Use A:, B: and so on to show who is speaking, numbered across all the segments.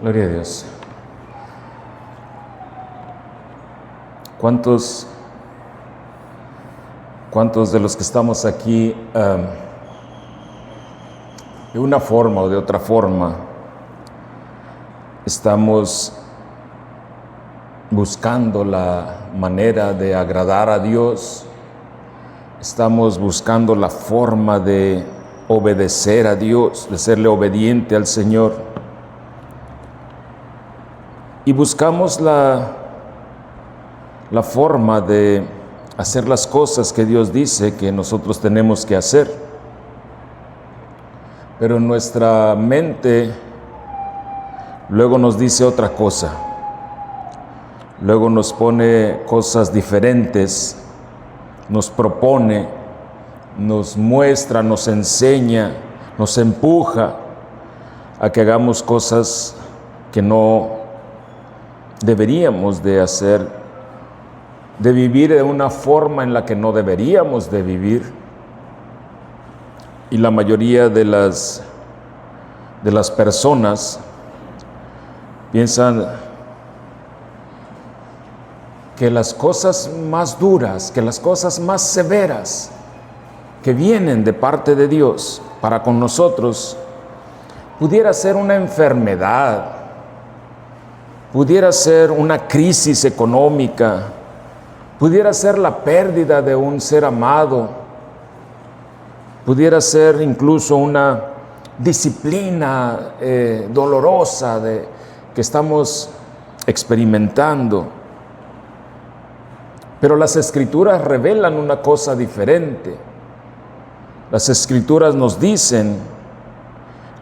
A: Gloria a Dios. ¿Cuántos de los que estamos aquí, de una forma o de otra forma, estamos buscando la manera de agradar a Dios? Estamos buscando la forma de obedecer a Dios, de serle obediente al Señor. Y buscamos la forma de hacer las cosas que Dios dice que nosotros tenemos que hacer. Pero nuestra mente luego nos dice otra cosa. Luego nos pone cosas diferentes, nos propone, nos muestra, nos enseña, nos empuja a que hagamos cosas que no deberíamos de hacer, de vivir de una forma en la que no deberíamos de vivir. Y la mayoría de las personas piensan que las cosas más duras, que las cosas más severas que vienen de parte de Dios para con nosotros, pudiera ser una enfermedad, pudiera ser una crisis económica, pudiera ser la pérdida de un ser amado, pudiera ser incluso una disciplina dolorosa que estamos experimentando. Pero las Escrituras revelan una cosa diferente. Las Escrituras nos dicen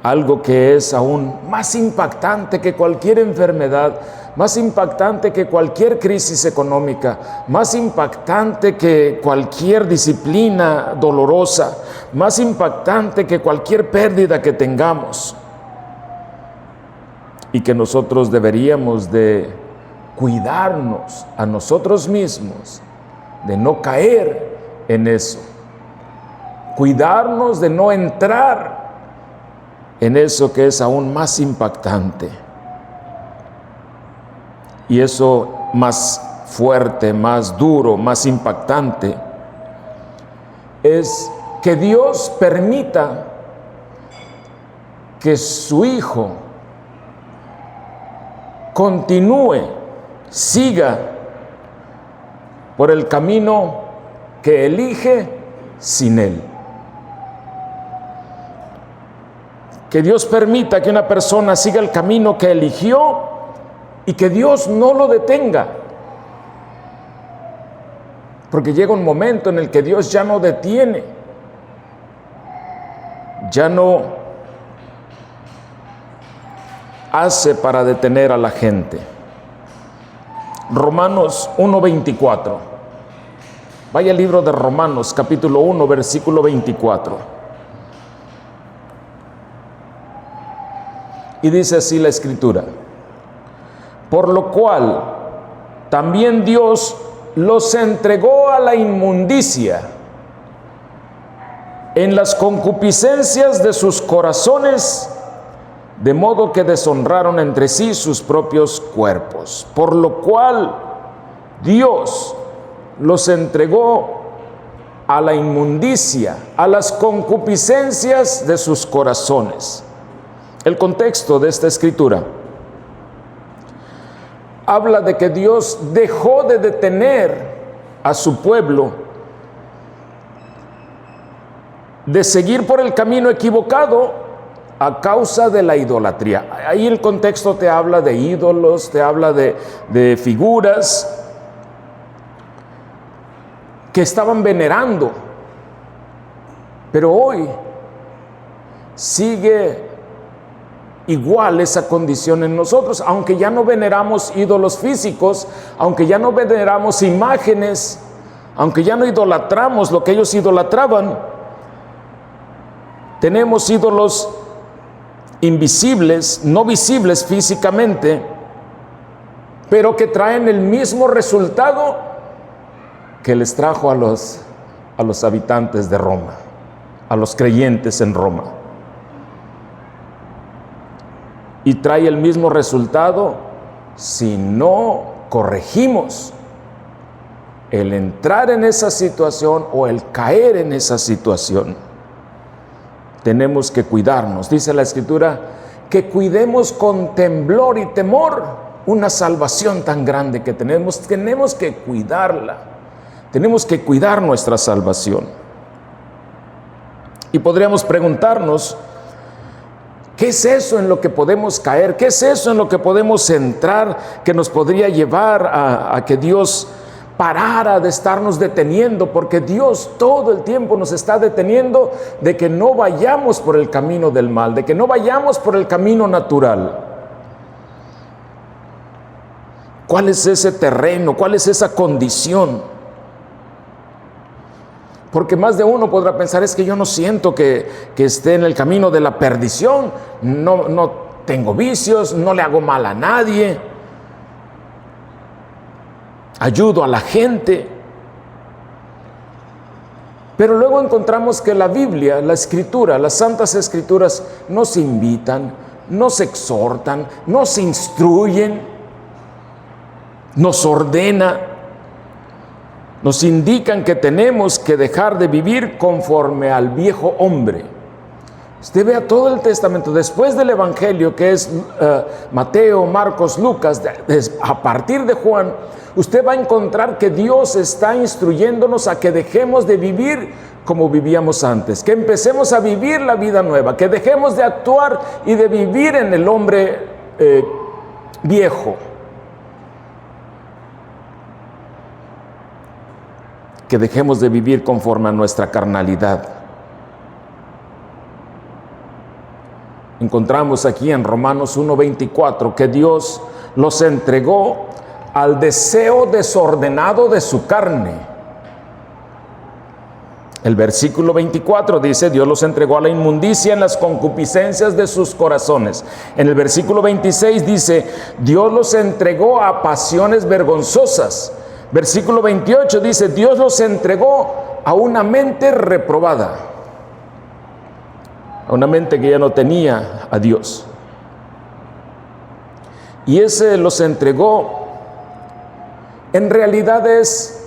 A: algo que es aún más impactante que cualquier enfermedad, más impactante que cualquier crisis económica, más impactante que cualquier disciplina dolorosa, más impactante que cualquier pérdida que tengamos. Y que nosotros deberíamos de cuidarnos a nosotros mismos de no caer en eso, cuidarnos de no entrar en eso que es aún más impactante. Y eso más fuerte, más duro, más impactante, es que Dios permita que su Hijo continúe, siga por el camino que elige sin Él. Que Dios permita que una persona siga el camino que eligió y que Dios no lo detenga. Porque llega un momento en el que Dios ya no detiene, ya no hace para detener a la gente. Romanos 1:24. Vaya al libro de Romanos, capítulo 1, versículo 24. Y dice así la Escritura: por lo cual también Dios los entregó a la inmundicia en las concupiscencias de sus corazones, de modo que deshonraron entre sí sus propios cuerpos. Por lo cual Dios los entregó a la inmundicia, a las concupiscencias de sus corazones. El contexto de esta escritura habla de que Dios dejó de detener a su pueblo de seguir por el camino equivocado a causa de la idolatría. Ahí el contexto te habla de ídolos, te habla de figuras que estaban venerando. Pero hoy sigue igual esa condición en nosotros, aunque ya no veneramos ídolos físicos, aunque ya no veneramos imágenes, aunque ya no idolatramos lo que ellos idolatraban. Tenemos ídolos invisibles, no visibles físicamente, pero que traen el mismo resultado que les trajo a los habitantes de Roma, a los creyentes en Roma. y trae el mismo resultado si no corregimos el entrar en esa situación o el caer en esa situación. Tenemos que cuidarnos. Dice la Escritura que cuidemos con temblor y temor una salvación tan grande que tenemos. Tenemos que cuidarla. Tenemos que cuidar nuestra salvación. Y podríamos preguntarnos, ¿qué es eso en lo que podemos caer? ¿Qué es eso en lo que podemos entrar que nos podría llevar a que Dios parara de estarnos deteniendo? Porque Dios todo el tiempo nos está deteniendo de que no vayamos por el camino del mal, de que no vayamos por el camino natural. ¿Cuál es ese terreno? ¿Cuál es esa condición? Porque más de uno podrá pensar, es que yo no siento que esté en el camino de la perdición, no tengo vicios, no le hago mal a nadie, ayudo a la gente. Pero luego encontramos que la Biblia, la Escritura, las Santas Escrituras nos invitan, nos exhortan, nos instruyen, nos ordena, nos indican que tenemos que dejar de vivir conforme al viejo hombre. Usted vea todo el Testamento, después del Evangelio, que es Mateo, Marcos, Lucas, a partir de Juan, usted va a encontrar que Dios está instruyéndonos a que dejemos de vivir como vivíamos antes, que empecemos a vivir la vida nueva, que dejemos de actuar y de vivir en el hombre viejo. Que dejemos de vivir conforme a nuestra carnalidad. Encontramos aquí en Romanos 1:24 que Dios los entregó al deseo desordenado de su carne. El versículo 24 dice, Dios los entregó a la inmundicia en las concupiscencias de sus corazones. En el versículo 26 dice, Dios los entregó a pasiones vergonzosas. Versículo 28 dice, Dios los entregó a una mente reprobada, a una mente que ya no tenía a Dios. Y ese los entregó, en realidad es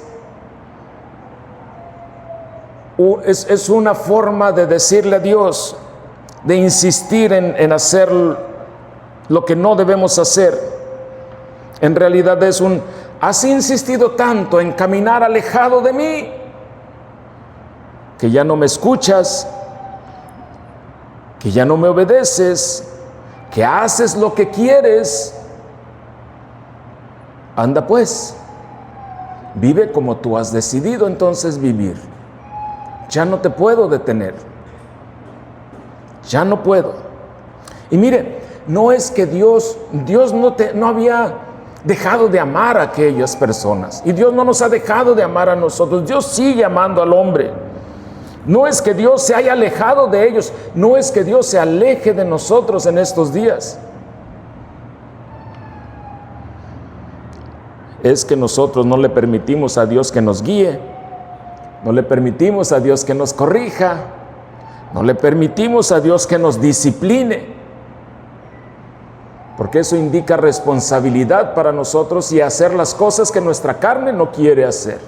A: una forma de decirle a Dios, de insistir en hacer lo que no debemos hacer. En realidad es has insistido tanto en caminar alejado de mí, que ya no me escuchas, que ya no me obedeces, que haces lo que quieres. Anda pues, vive como tú has decidido entonces vivir. Ya no te puedo detener. Ya no puedo. Y mire, no es que Dios no había dejado de amar a aquellas personas, y Dios no nos ha dejado de amar a nosotros. Dios sigue amando al hombre. No es que Dios se haya alejado de ellos, no es que Dios se aleje de nosotros en estos días. Es que nosotros no le permitimos a Dios que nos guíe, no le permitimos a Dios que nos corrija, no le permitimos a Dios que nos discipline. Porque eso indica responsabilidad para nosotros y hacer las cosas que nuestra carne no quiere hacer.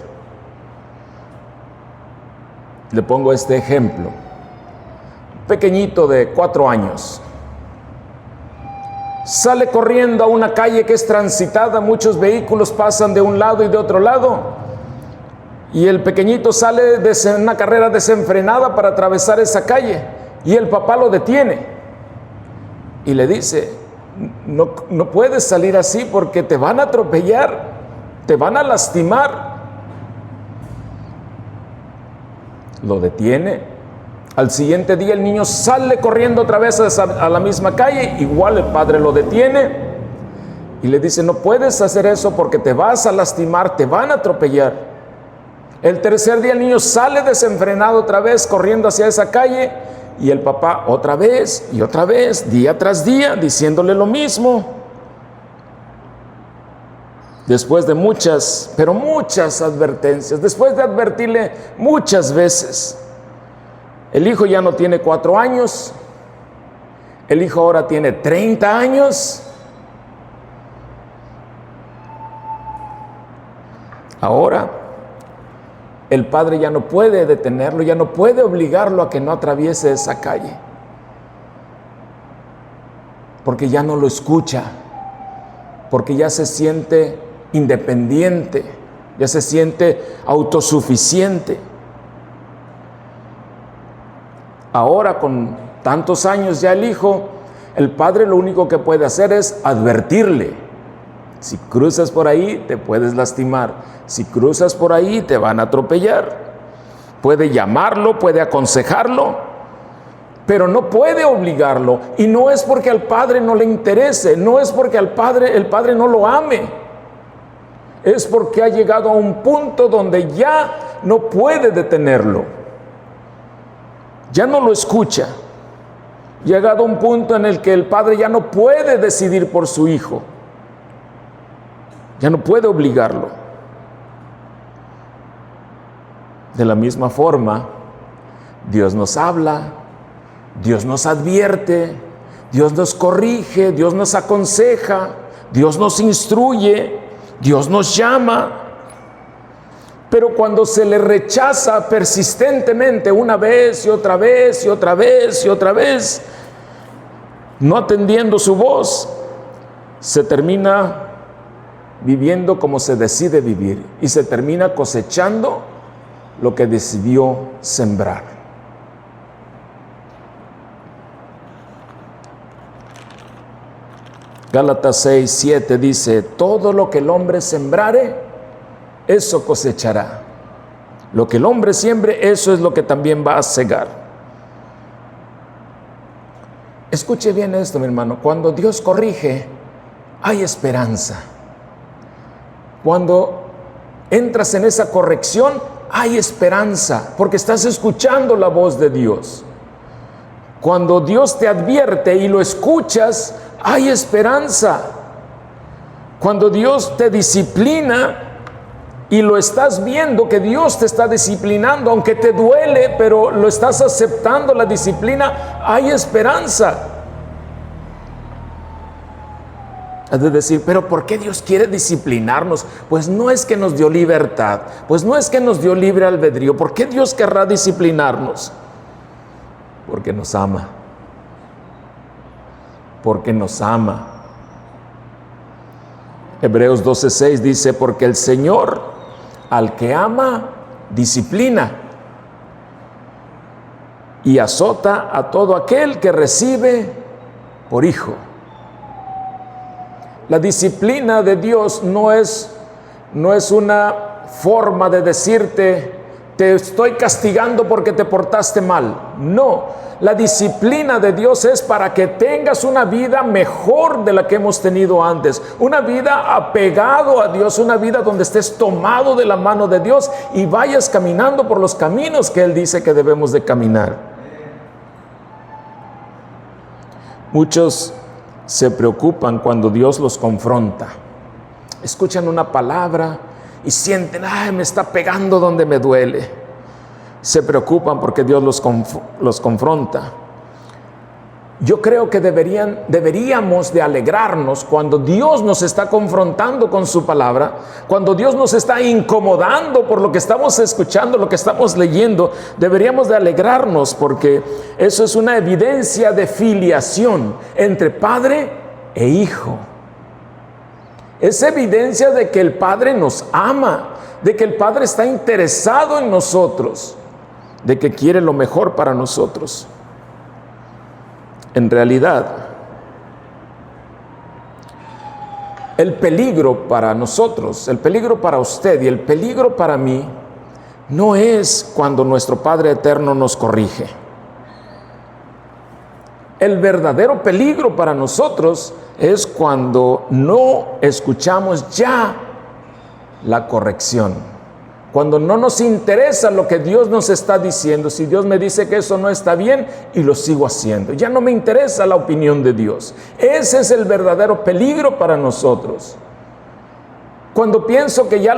A: Le pongo este ejemplo. Un pequeñito de 4 años sale corriendo a una calle que es transitada, muchos vehículos pasan de un lado y de otro lado, y el pequeñito sale de una carrera desenfrenada para atravesar esa calle, y el papá lo detiene y le dice, no puedes salir así porque te van a atropellar, te van a lastimar. Lo detiene. Al siguiente día el niño sale corriendo otra vez a la misma calle, igual el padre lo detiene y le dice, no puedes hacer eso porque te vas a lastimar, te van a atropellar. El tercer día el niño sale desenfrenado otra vez corriendo hacia esa calle, y el papá otra vez y otra vez, día tras día, diciéndole lo mismo. Después de muchas, pero muchas advertencias, después de advertirle muchas veces, el hijo ya no tiene 4 años, El hijo ahora tiene 30 años. Ahora, el padre ya no puede detenerlo, ya no puede obligarlo a que no atraviese esa calle. Porque ya no lo escucha, porque ya se siente independiente, ya se siente autosuficiente. Ahora, con tantos años ya el hijo, el padre lo único que puede hacer es advertirle. Si cruzas por ahí, te puedes lastimar. Si cruzas por ahí, te van a atropellar. Puede llamarlo, puede aconsejarlo, pero no puede obligarlo. Y no es porque al padre no le interese, no es porque el padre no lo ame. Es porque ha llegado a un punto donde ya no puede detenerlo. Ya no lo escucha. Llegado a un punto en el que el padre ya no puede decidir por su hijo. Ya no puede obligarlo. De la misma forma, Dios nos habla, Dios nos advierte, Dios nos corrige, Dios nos aconseja, Dios nos instruye, Dios nos llama. Pero cuando se le rechaza persistentemente una vez y otra vez y otra vez y otra vez, no atendiendo su voz, se termina viviendo como se decide vivir y se termina cosechando lo que decidió sembrar. Gálatas 6:7 dice: todo lo que el hombre sembrare, eso cosechará. Lo que el hombre siembre, eso es lo que también va a segar. Escuche bien esto, mi hermano. Cuando Dios corrige, hay esperanza. Cuando entras en esa corrección, hay esperanza, porque estás escuchando la voz de Dios. Cuando Dios te advierte y lo escuchas, hay esperanza. Cuando Dios te disciplina y lo estás viendo que Dios te está disciplinando, aunque te duele, pero lo estás aceptando la disciplina, hay esperanza. Has de decir, pero ¿por qué Dios quiere disciplinarnos? Pues no es que nos dio libertad, pues no es que nos dio libre albedrío. ¿Por qué Dios querrá disciplinarnos? Porque nos ama. Porque nos ama. Hebreos 12:6 dice: porque el Señor al que ama disciplina y azota a todo aquel que recibe por hijo. La disciplina de Dios no es una forma de decirte, te estoy castigando porque te portaste mal. No, la disciplina de Dios es para que tengas una vida mejor de la que hemos tenido antes. Una vida apegado a Dios, una vida donde estés tomado de la mano de Dios y vayas caminando por los caminos que Él dice que debemos de caminar. Muchos se preocupan cuando Dios los confronta. Escuchan una palabra y sienten, ay, me está pegando donde me duele. Se preocupan porque Dios los confronta. Yo creo que deberíamos de alegrarnos cuando Dios nos está confrontando con su palabra, cuando Dios nos está incomodando por lo que estamos escuchando, lo que estamos leyendo. Deberíamos de alegrarnos porque eso es una evidencia de filiación entre padre e hijo. Es evidencia de que el Padre nos ama, de que el Padre está interesado en nosotros, de que quiere lo mejor para nosotros. En realidad, el peligro para nosotros, el peligro para usted y el peligro para mí, no es cuando nuestro Padre Eterno nos corrige. El verdadero peligro para nosotros es cuando no escuchamos ya la corrección. Cuando no nos interesa lo que Dios nos está diciendo. Si Dios me dice que eso no está bien y lo sigo haciendo, ya no me interesa la opinión de Dios. Ese es el verdadero peligro para nosotros. Cuando pienso que ya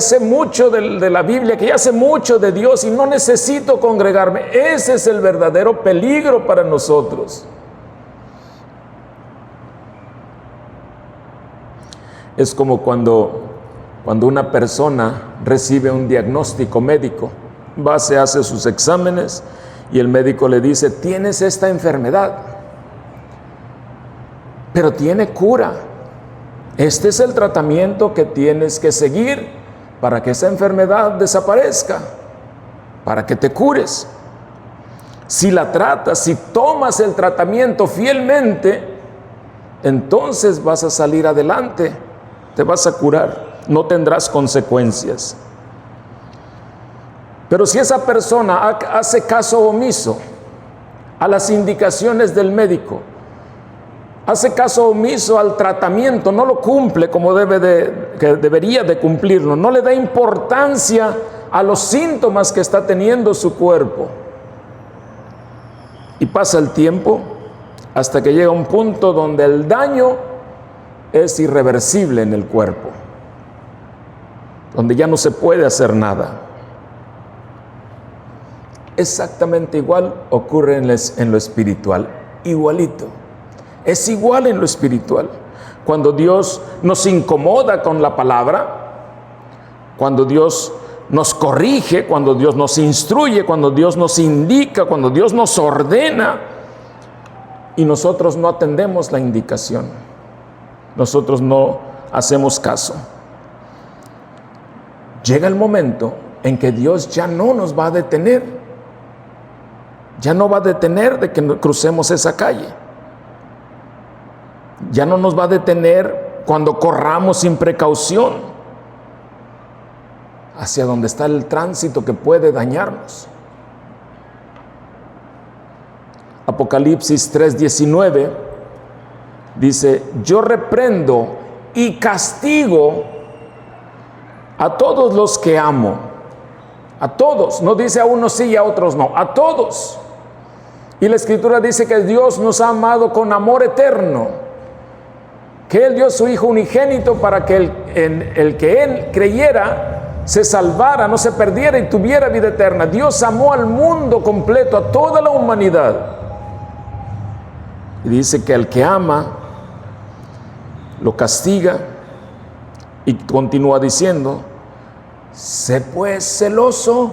A: sé mucho de la Biblia, que ya sé mucho de Dios y no necesito congregarme, ese es el verdadero peligro para nosotros. Es como cuando una persona recibe un diagnóstico médico, va, se hace sus exámenes y el médico le dice: tienes esta enfermedad, pero tiene cura. Este es el tratamiento que tienes que seguir para que esa enfermedad desaparezca, para que te cures. Si la tratas, si tomas el tratamiento fielmente, entonces vas a salir adelante, te vas a curar, no tendrás consecuencias. Pero si esa persona hace caso omiso a las indicaciones del médico, hace caso omiso al tratamiento, no lo cumple como debería de cumplirlo, no le da importancia a los síntomas que está teniendo su cuerpo, y pasa el tiempo hasta que llega un punto donde el daño es irreversible en el cuerpo, donde ya no se puede hacer nada. Exactamente igual ocurre en lo espiritual, igualito. Es igual en lo espiritual. Cuando Dios nos incomoda con la palabra, cuando Dios nos corrige, cuando Dios nos instruye, cuando Dios nos indica, cuando Dios nos ordena, y nosotros no atendemos la indicación, nosotros no hacemos caso, llega el momento en que Dios ya no nos va a detener, ya no va a detener de que crucemos esa calle, ya no nos va a detener cuando corramos sin precaución hacia donde está el tránsito que puede dañarnos. Apocalipsis 3:19 dice: yo reprendo y castigo a todos los que amo. A todos, no dice a unos sí y a otros no, a todos. Y la Escritura dice que Dios nos ha amado con amor eterno, que Él dio a su Hijo unigénito para que el que Él creyera se salvara, no se perdiera y tuviera vida eterna. Dios amó al mundo completo, a toda la humanidad. Y dice que al que ama, lo castiga, y continúa diciendo: sé pues celoso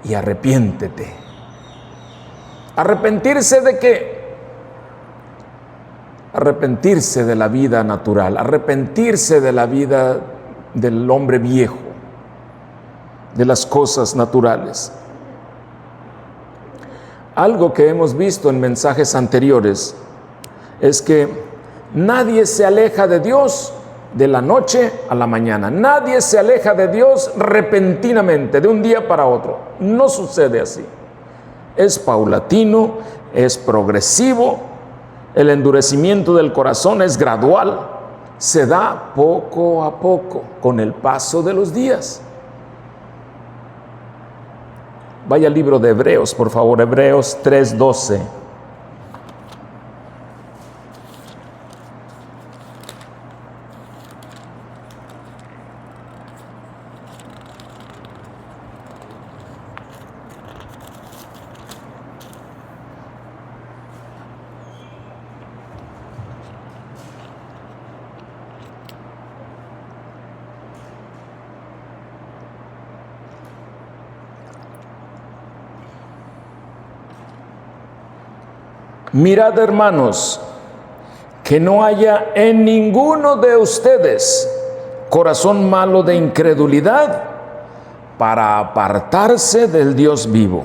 A: y arrepiéntete. ¿Arrepentirse de qué? Arrepentirse de la vida natural, arrepentirse de la vida del hombre viejo, de las cosas naturales. Algo que hemos visto en mensajes anteriores es que nadie se aleja de Dios de la noche a la mañana. Nadie se aleja de Dios repentinamente, de un día para otro. No sucede así. Es paulatino, es progresivo, el endurecimiento del corazón es gradual, se da poco a poco con el paso de los días. Vaya al libro de Hebreos, por favor, Hebreos 3:12. Mirad, hermanos, que no haya en ninguno de ustedes corazón malo de incredulidad para apartarse del Dios vivo.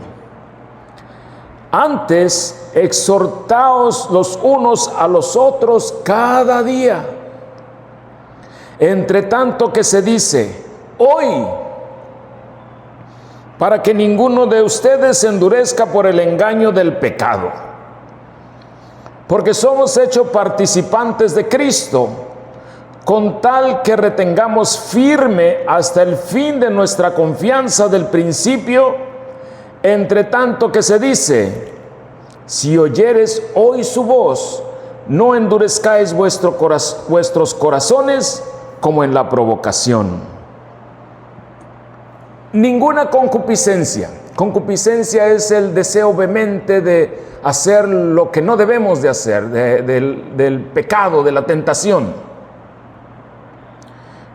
A: Antes, exhortaos los unos a los otros cada día, entre tanto que se dice hoy, para que ninguno de ustedes se endurezca por el engaño del pecado. Porque somos hechos participantes de Cristo, con tal que retengamos firme hasta el fin de nuestra confianza del principio, entre tanto que se dice, si oyeres hoy su voz, no endurezcáis vuestros corazones como en la provocación. Ninguna concupiscencia. Concupiscencia es el deseo vehemente de hacer lo que no debemos de hacer, del pecado, de la tentación.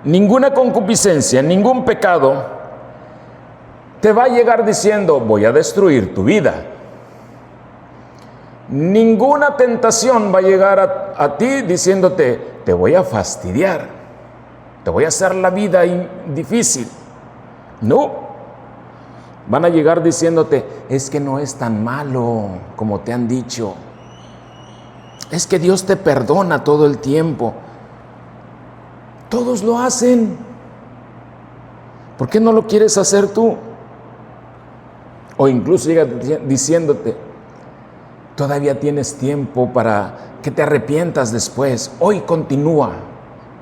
A: ninguna concupiscencia, ningún pecado te va a llegar diciendo, voy a destruir tu vida. Ninguna tentación va a llegar a ti diciéndote, te voy a fastidiar, te voy a hacer la vida difícil. No. Van a llegar diciéndote, es que no es tan malo como te han dicho. Es que Dios te perdona todo el tiempo. Todos lo hacen. ¿Por qué no lo quieres hacer tú? O incluso llega diciéndote, todavía tienes tiempo para que te arrepientas después. Hoy continúa.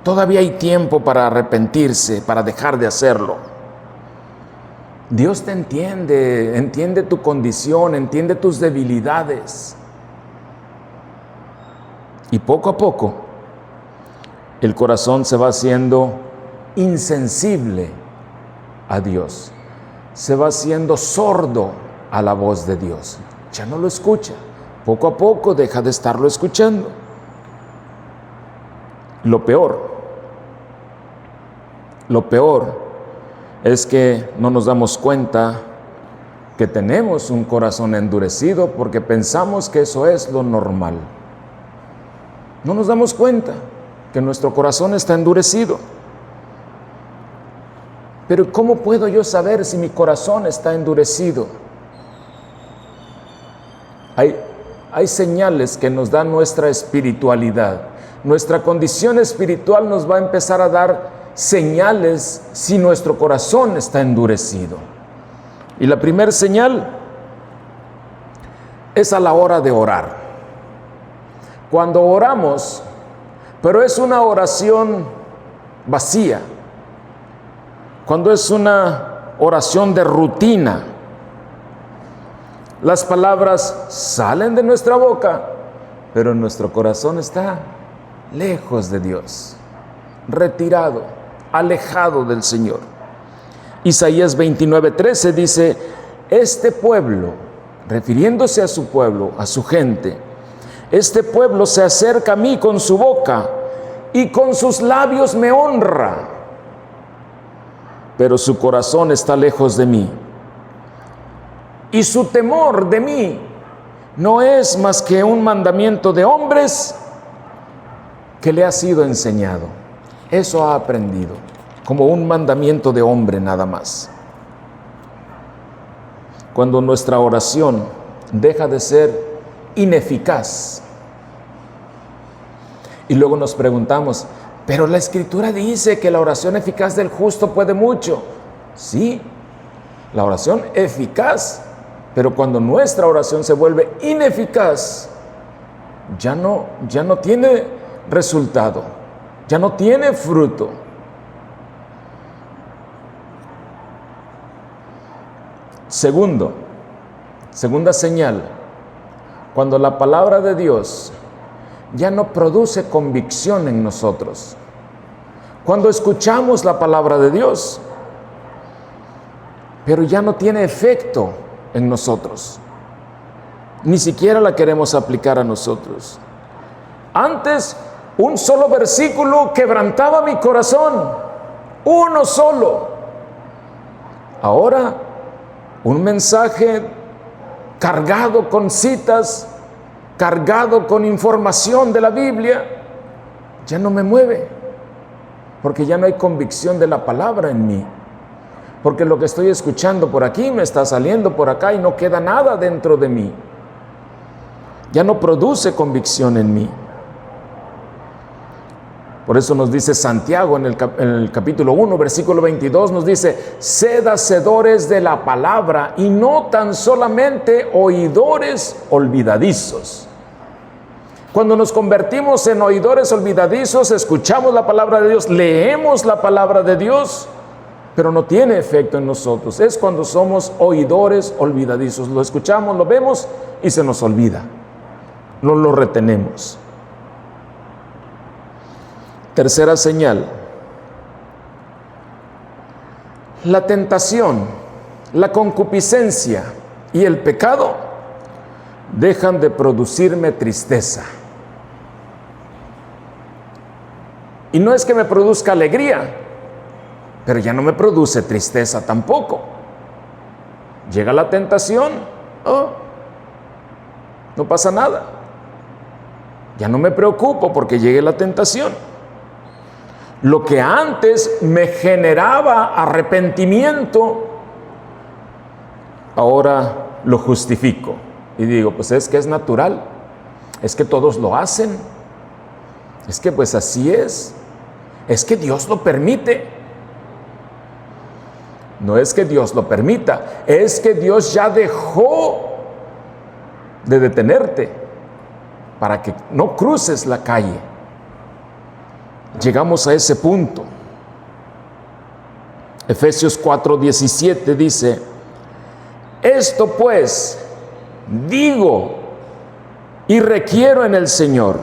A: Todavía hay tiempo para arrepentirse, para dejar de hacerlo. Dios te entiende, entiende tu condición, entiende tus debilidades. Y poco a poco, el corazón se va haciendo insensible a Dios. Se va haciendo sordo a la voz de Dios. Ya no lo escucha. Poco a poco deja de estarlo escuchando. Lo peor es que no nos damos cuenta que tenemos un corazón endurecido porque pensamos que eso es lo normal. No nos damos cuenta que nuestro corazón está endurecido. Pero ¿cómo puedo yo saber si mi corazón está endurecido? Hay señales que nos da nuestra espiritualidad. Nuestra condición espiritual nos va a empezar a dar señales si nuestro corazón está endurecido. Y la primera señal es a la hora de orar. Cuando oramos, pero es una oración vacía, cuando es una oración de rutina, las palabras salen de nuestra boca, pero nuestro corazón está lejos de Dios, retirado, alejado del Señor. Isaías 29:13 dice, este pueblo, refiriéndose a su pueblo, a su gente, este pueblo se acerca a mí con su boca y con sus labios me honra, pero su corazón está lejos de mí. Y su temor de mí no es más que un mandamiento de hombres que le ha sido enseñado. Eso ha aprendido, como un mandamiento de hombre nada más. Cuando nuestra oración deja de ser ineficaz, y luego nos preguntamos, pero la Escritura dice que la oración eficaz del justo puede mucho. Sí, la oración eficaz, pero cuando nuestra oración se vuelve ineficaz, ya no tiene resultado, ya no tiene fruto. Segunda señal, cuando la palabra de Dios ya no produce convicción en nosotros. Cuando escuchamos la palabra de Dios, pero ya no tiene efecto en nosotros. Ni siquiera la queremos aplicar a nosotros. Antes, un solo versículo quebrantaba mi corazón. Uno solo. Ahora, un mensaje cargado con citas, cargado con información de la Biblia, ya no me mueve, porque ya no hay convicción de la palabra en mí, porque lo que estoy escuchando por aquí me está saliendo por acá y no queda nada dentro de mí, ya no produce convicción en mí. Por eso nos dice Santiago en el capítulo 1, versículo 22, nos dice, sed hacedores de la palabra y no tan solamente oidores olvidadizos. Cuando nos convertimos en oidores olvidadizos, escuchamos la palabra de Dios, leemos la palabra de Dios, pero no tiene efecto en nosotros. Es cuando somos oidores olvidadizos. Lo escuchamos, lo vemos y se nos olvida. No lo retenemos. Tercera señal, la tentación, la concupiscencia y el pecado dejan de producirme tristeza. Y no es que me produzca alegría, pero ya no me produce tristeza tampoco. Llega la tentación, no pasa nada. Ya no me preocupo porque llegue la tentación. Lo que antes me generaba arrepentimiento, ahora lo justifico. Y digo, pues es que es natural, es que todos lo hacen, es que pues así es que Dios lo permite. No es que Dios lo permita, es que Dios ya dejó de detenerte para que no cruces la calle. Llegamos a ese punto. Efesios 4:17 dice: esto pues digo y requiero en el Señor,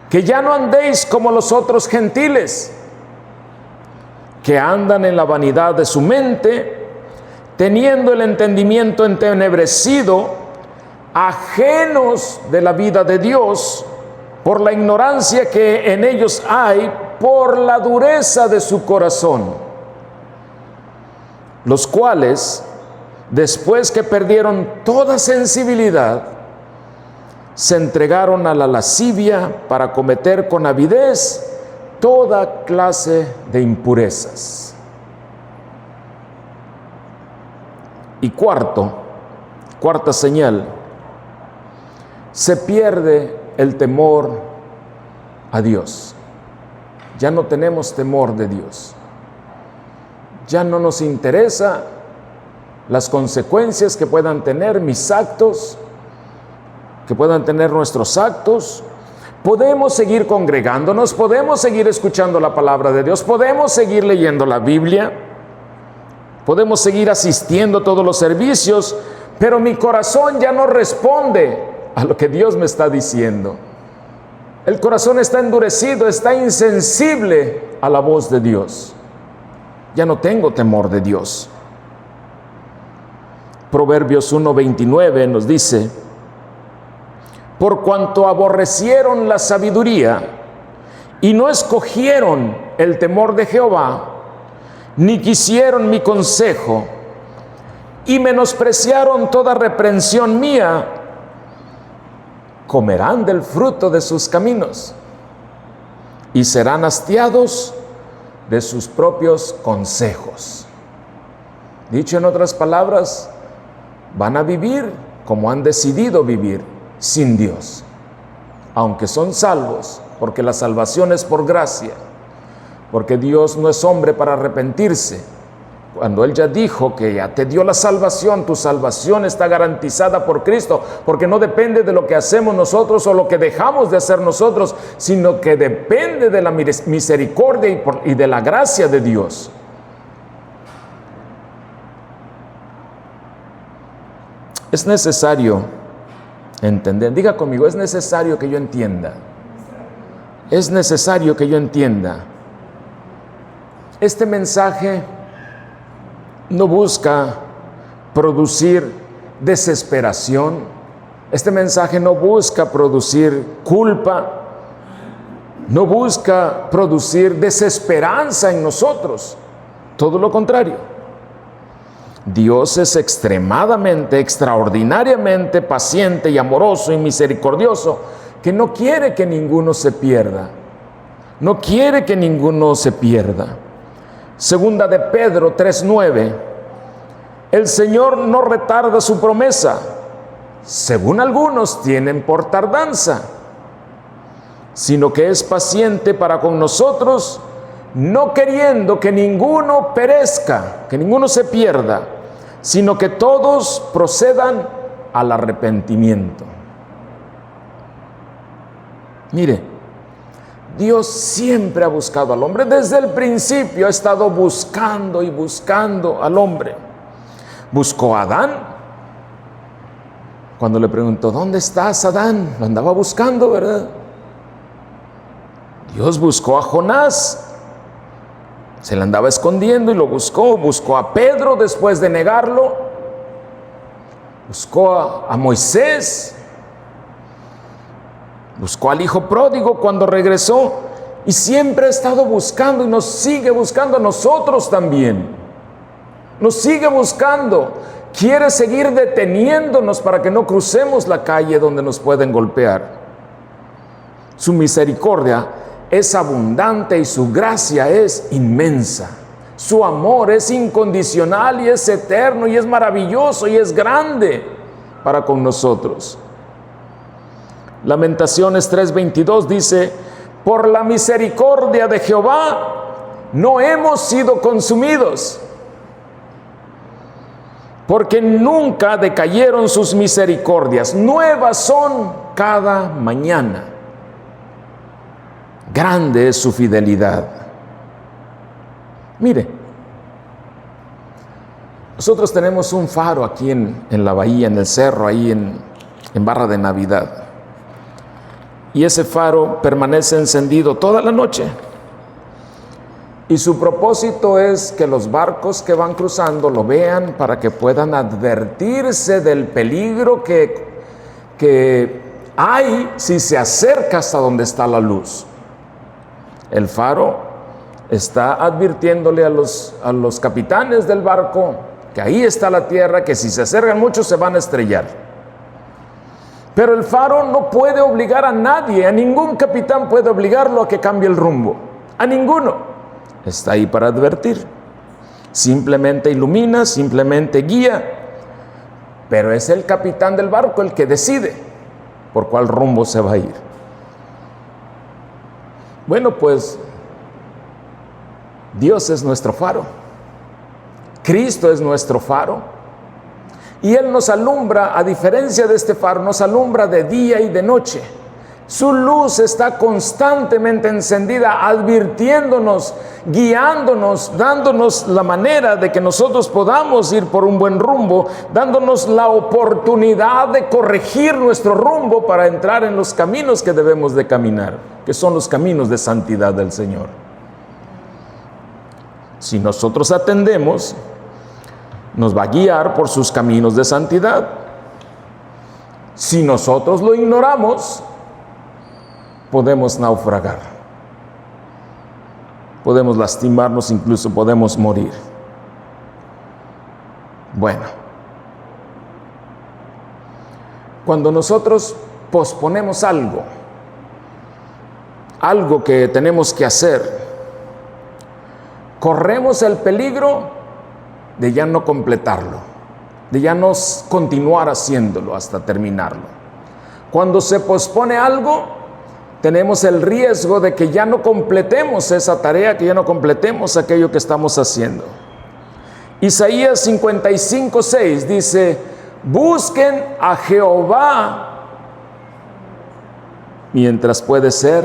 A: que ya no andéis como los otros gentiles, que andan en la vanidad de su mente, teniendo el entendimiento entenebrecido, ajenos de la vida de Dios, por la ignorancia que en ellos hay, por la dureza de su corazón, los cuales, después que perdieron toda sensibilidad, se entregaron a la lascivia para cometer con avidez toda clase de impurezas. Y cuarta señal, se pierde el temor a Dios. Ya no tenemos temor de Dios. Ya no nos interesa las consecuencias que puedan tener mis actos, que puedan tener nuestros actos. Podemos seguir congregándonos, podemos seguir escuchando la palabra de Dios, podemos seguir leyendo la Biblia, podemos seguir asistiendo a todos los servicios, pero mi corazón ya no responde a lo que Dios me está diciendo. El corazón está endurecido, está insensible a la voz de Dios. Ya no tengo temor de Dios. Proverbios 1:29 nos dice: por cuanto aborrecieron la sabiduría y no escogieron el temor de Jehová, ni quisieron mi consejo, y menospreciaron toda reprensión mía, comerán del fruto de sus caminos y serán hastiados de sus propios consejos. Dicho en otras palabras, van a vivir como han decidido vivir, sin Dios, aunque son salvos, porque la salvación es por gracia, porque Dios no es hombre para arrepentirse. Cuando Él ya dijo que ya te dio la salvación, tu salvación está garantizada por Cristo, porque no depende de lo que hacemos nosotros o lo que dejamos de hacer nosotros, sino que depende de la misericordia y de la gracia de Dios. Es necesario entender, diga conmigo, es necesario que yo entienda. Es necesario que yo entienda. Este mensaje no busca producir desesperación. Este mensaje no busca producir culpa. No busca producir desesperanza en nosotros. Todo lo contrario. Dios es extremadamente, extraordinariamente paciente y amoroso y misericordioso, que no quiere que ninguno se pierda. No quiere que ninguno se pierda. Segunda de Pedro 3:9. El Señor no retarda su promesa, según algunos tienen por tardanza, sino que es paciente para con nosotros, no queriendo que ninguno perezca, que ninguno se pierda, sino que todos procedan al arrepentimiento. Mire, Dios siempre ha buscado al hombre, desde el principio ha estado buscando y buscando al hombre. Buscó a Adán. Cuando le preguntó, ¿dónde estás, Adán? Lo andaba buscando, ¿verdad? Dios buscó a Jonás. Se le andaba escondiendo y lo buscó. Buscó a Pedro después de negarlo. Buscó a Moisés. Buscó al hijo pródigo cuando regresó. y siempre ha estado buscando y nos sigue buscando a nosotros también. Nos sigue buscando. Quiere seguir deteniéndonos para que no crucemos la calle donde nos pueden golpear. Su misericordia es abundante y su gracia es inmensa. Su amor es incondicional y es eterno y es maravilloso y es grande para con nosotros. Lamentaciones 3:22 dice: por la misericordia de Jehová no hemos sido consumidos, porque nunca decayeron sus misericordias. Nuevas son cada mañana. Grande es su fidelidad. Mire, nosotros tenemos un faro aquí en la bahía, en el cerro, ahí en Barra de Navidad. Y ese faro permanece encendido toda la noche. Y su propósito es que los barcos que van cruzando lo vean para que puedan advertirse del peligro que hay si se acerca hasta donde está la luz. El faro está advirtiéndole a los capitanes del barco que ahí está la tierra, que si se acercan mucho se van a estrellar. Pero el faro no puede obligar a nadie, a ningún capitán puede obligarlo a que cambie el rumbo, a ninguno. Está ahí para advertir. Simplemente ilumina, simplemente guía, pero es el capitán del barco el que decide por cuál rumbo se va a ir. Bueno, pues Dios es nuestro faro. Cristo es nuestro faro. Y Él nos alumbra, a diferencia de este faro, nos alumbra de día y de noche. Su luz está constantemente encendida, advirtiéndonos, guiándonos, dándonos la manera de que nosotros podamos ir por un buen rumbo, dándonos la oportunidad de corregir nuestro rumbo para entrar en los caminos que debemos de caminar, que son los caminos de santidad del Señor. Si nosotros atendemos, nos va a guiar por sus caminos de santidad. Si nosotros lo ignoramos, podemos naufragar, podemos lastimarnos, incluso podemos morir. Bueno, cuando nosotros posponemos algo que tenemos que hacer, corremos el peligro de ya no completarlo, de ya no continuar haciéndolo hasta terminarlo. Cuando se pospone algo, tenemos el riesgo de que ya no completemos esa tarea, que ya no completemos aquello que estamos haciendo. Isaías 55:6 dice: busquen a Jehová mientras puede ser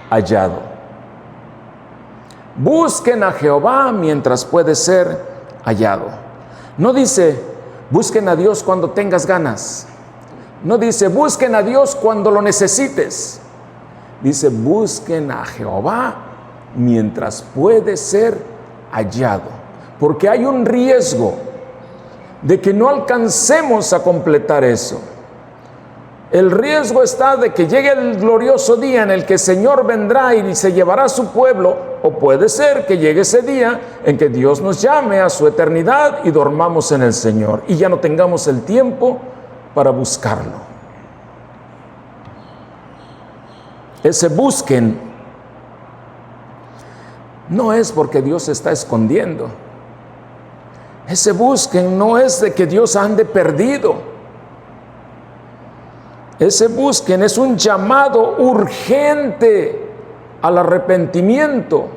A: hallado. Busquen a Jehová mientras puede ser hallado. No dice busquen a Dios cuando tengas ganas. No dice busquen a Dios cuando lo necesites. Dice busquen a Jehová mientras puede ser hallado. Porque hay un riesgo de que no alcancemos a completar eso. El riesgo está de que llegue el glorioso día en el que el Señor vendrá y se llevará a su pueblo, o puede ser que llegue ese día en que Dios nos llame a su eternidad y dormamos en el Señor y ya no tengamos el tiempo para buscarlo. Ese busquen no es porque Dios se está escondiendo. Ese busquen no es de que Dios ande perdido. Ese busquen es un llamado urgente al arrepentimiento.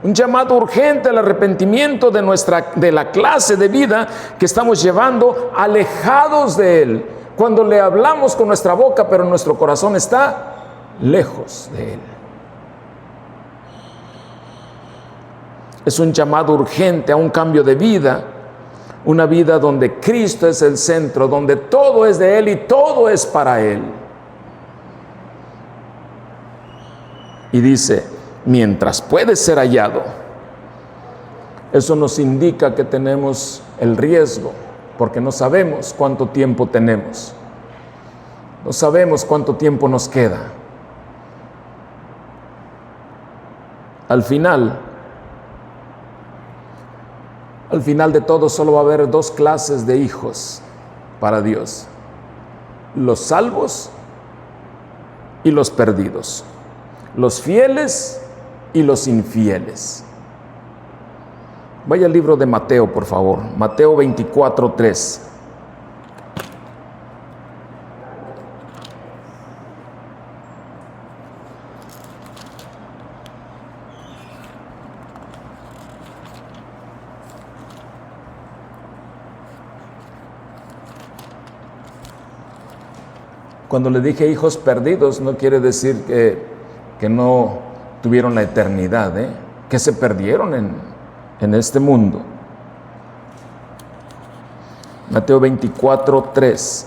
A: Un llamado urgente al arrepentimiento de la clase de vida que estamos llevando alejados de Él. Cuando le hablamos con nuestra boca, pero nuestro corazón está lejos de Él. Es un llamado urgente a un cambio de vida. Una vida donde Cristo es el centro, donde todo es de Él y todo es para Él. Y dice, mientras puede ser hallado. Eso nos indica que tenemos el riesgo, porque no sabemos cuánto tiempo tenemos. No sabemos cuánto tiempo nos queda. Al final de todo solo va a haber dos clases de hijos para Dios: los salvos y los perdidos, los fieles y los infieles. Vaya al libro de Mateo, por favor, Mateo 24:3. Cuando le dije hijos perdidos, no quiere decir que no tuvieron la eternidad, que se perdieron en este mundo. Mateo 24:3.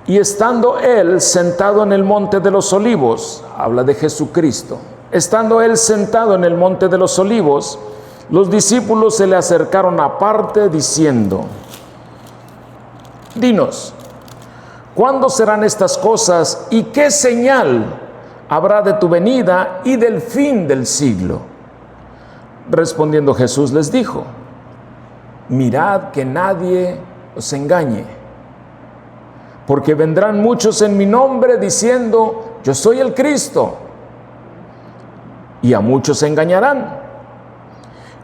A: Y estando él sentado en el monte de los olivos, habla de Jesucristo, estando él sentado en el monte de los olivos, los discípulos se le acercaron aparte diciendo: dinos, ¿cuándo serán estas cosas y qué señal habrá de tu venida y del fin del siglo? Respondiendo Jesús les dijo: mirad que nadie os engañe, porque vendrán muchos en mi nombre diciendo: yo soy el Cristo, y a muchos engañarán.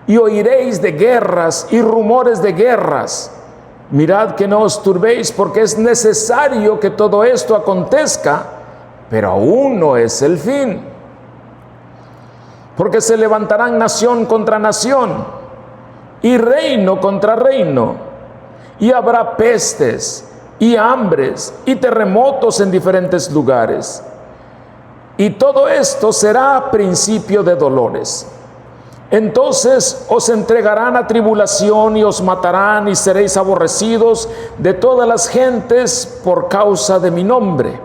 A: Y oiréis de guerras y rumores de guerras. Mirad que no os turbéis, porque es necesario que todo esto acontezca, pero aún no es el fin. Porque se levantarán nación contra nación, y reino contra reino, y habrá pestes, y hambres, y terremotos en diferentes lugares. Y todo esto será principio de dolores. Entonces os entregarán a tribulación y os matarán y seréis aborrecidos de todas las gentes por causa de mi nombre.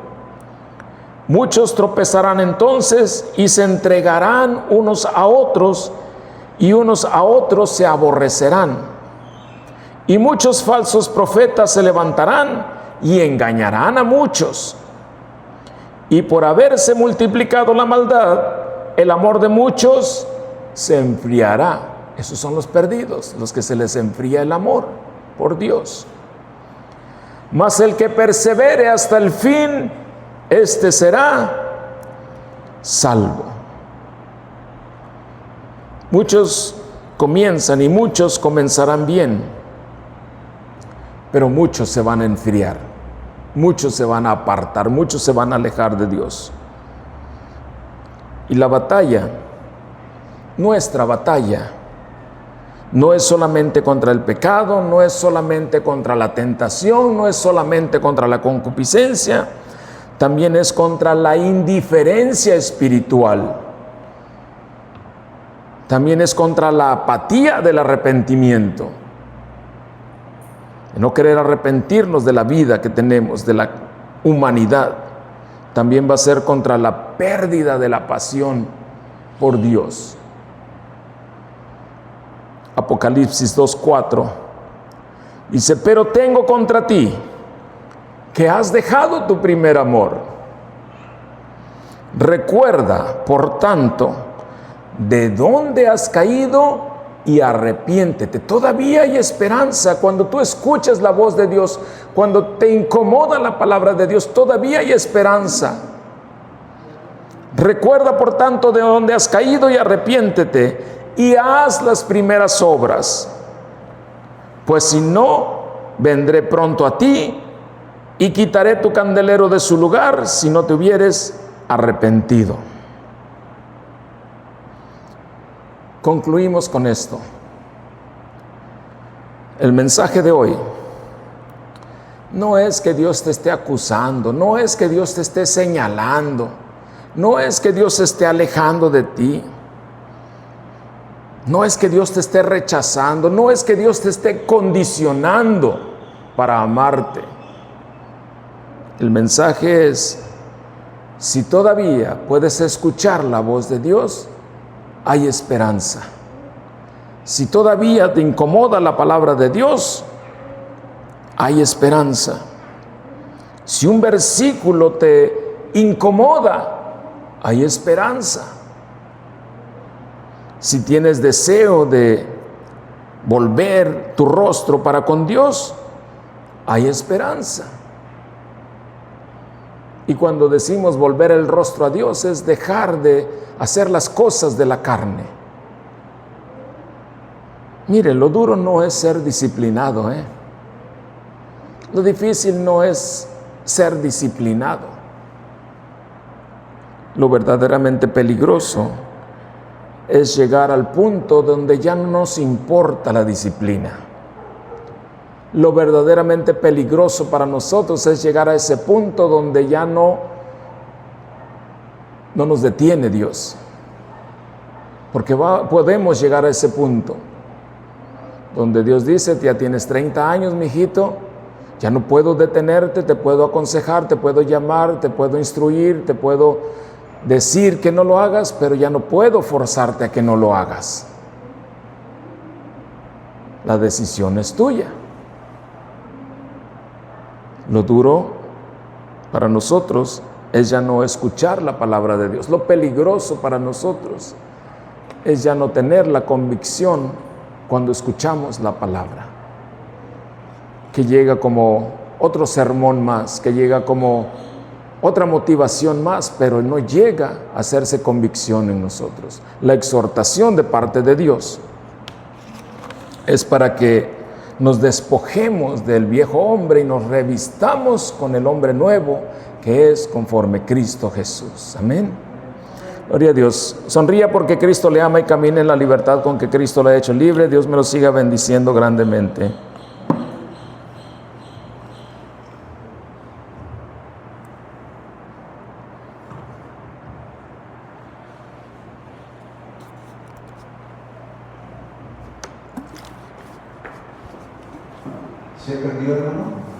A: Muchos tropezarán entonces y se entregarán unos a otros y unos a otros se aborrecerán. Y muchos falsos profetas se levantarán y engañarán a muchos. Y por haberse multiplicado la maldad, el amor de muchos se enfriará. Esos son los perdidos, los que se les enfría el amor por Dios. Mas el que persevere hasta el fin, este será salvo. Muchos comienzan y muchos comenzarán bien, pero muchos se van a enfriar, muchos se van a apartar, muchos se van a alejar de Dios. Y la batalla, nuestra batalla, no es solamente contra el pecado, no es solamente contra la tentación, no es solamente contra la concupiscencia, también es contra la indiferencia espiritual. También es contra la apatía del arrepentimiento. De no querer arrepentirnos de la vida que tenemos, de la humanidad. También va a ser contra la pérdida de la pasión por Dios. Apocalipsis 2:4 dice: pero tengo contra ti que has dejado tu primer amor. Recuerda, por tanto, de dónde has caído y arrepiéntete. Todavía hay esperanza cuando tú escuchas la voz de Dios, cuando te incomoda la palabra de Dios, todavía hay esperanza. Recuerda, por tanto, de dónde has caído y arrepiéntete y haz las primeras obras, pues si no, vendré pronto a ti y quitaré tu candelero de su lugar si no te hubieres arrepentido. Concluimos con esto. El mensaje de hoy no es que Dios te esté acusando, no es que Dios te esté señalando, no es que Dios se esté alejando de ti, no es que Dios te esté rechazando, no es que Dios te esté condicionando para amarte. El mensaje es: si todavía puedes escuchar la voz de Dios, hay esperanza. Si todavía te incomoda la palabra de Dios, hay esperanza. Si un versículo te incomoda, hay esperanza. Si tienes deseo de volver tu rostro para con Dios, hay esperanza. Y cuando decimos volver el rostro a Dios, es dejar de hacer las cosas de la carne. Mire, lo duro no es ser disciplinado, Lo difícil no es ser disciplinado. Lo verdaderamente peligroso es llegar al punto donde ya no nos importa la disciplina. Lo verdaderamente peligroso para nosotros es llegar a ese punto donde ya no nos detiene Dios. Porque podemos llegar a ese punto donde Dios dice: ya tienes 30 años, mijito, ya no puedo detenerte, te puedo aconsejar, te puedo llamar, te puedo instruir, te puedo decir que no lo hagas, pero ya no puedo forzarte a que no lo hagas. La decisión es tuya. Lo duro para nosotros es ya no escuchar la palabra de Dios. Lo peligroso para nosotros es ya no tener la convicción cuando escuchamos la palabra, que llega como otro sermón más, que llega como otra motivación más, pero no llega a hacerse convicción en nosotros. La exhortación de parte de Dios es para que nos despojemos del viejo hombre y nos revistamos con el hombre nuevo, que es conforme Cristo Jesús. Amén. Gloria a Dios. Sonría porque Cristo le ama y camine en la libertad con que Cristo le ha hecho libre. Dios me lo siga bendiciendo grandemente.
B: ¿Se perdió, hermano?